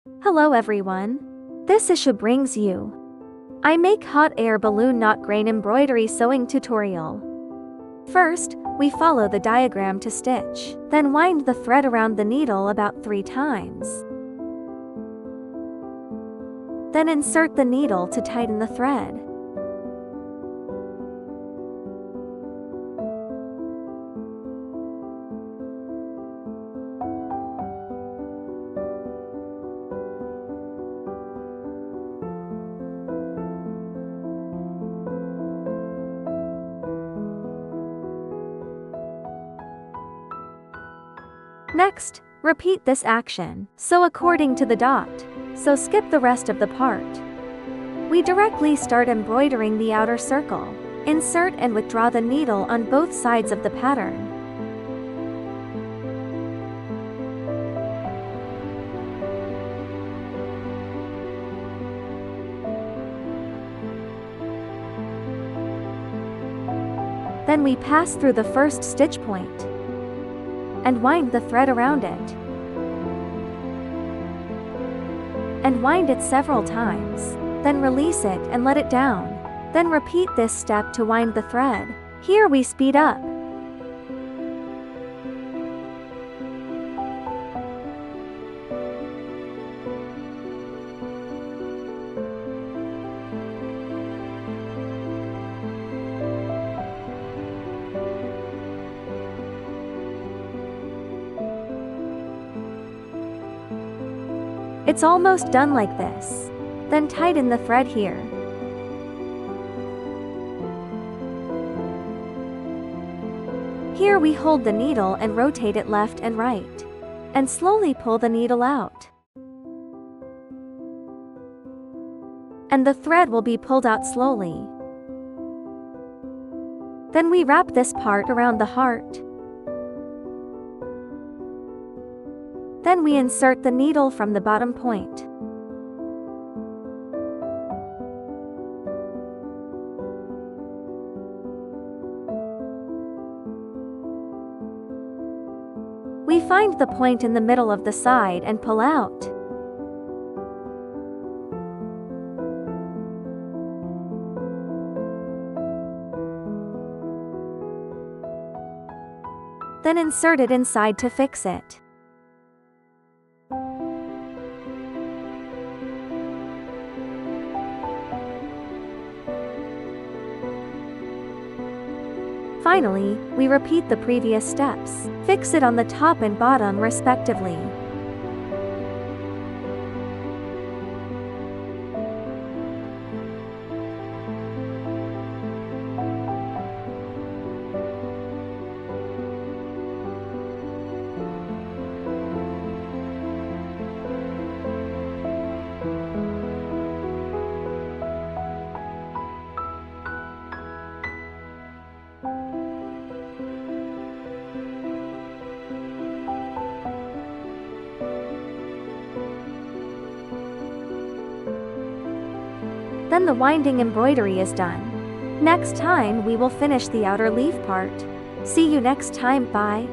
Hello everyone. This issue brings you I make hot air balloon knot grain embroidery sewing tutorial. First, we follow the diagram to stitch, then wind the thread around the needle about 3 times. Then insert the needle to tighten the thread. Next, repeat this action, sew according to the dot, so skip the rest of the part. We directly start embroidering the outer circle. Insert and withdraw the needle on both sides of the pattern. Then we pass through the first stitch point and wind the thread around it. And wind it several times. Then release it and let it down. Then repeat this step to wind the thread. Here we speed up. It's almost done like this. Then tighten the thread here. Here we hold the needle and rotate it left and right. And slowly pull the needle out. And the thread will be pulled out slowly. Then we wrap this part around the heart. Then we insert the needle from the bottom point. We find the point in the middle of the side and pull out. Then insert it inside to fix it. Finally, we repeat the previous steps. Fix it on the top and bottom respectively. Then the winding embroidery is done. Next time we will finish the outer leaf part. See you next time, bye.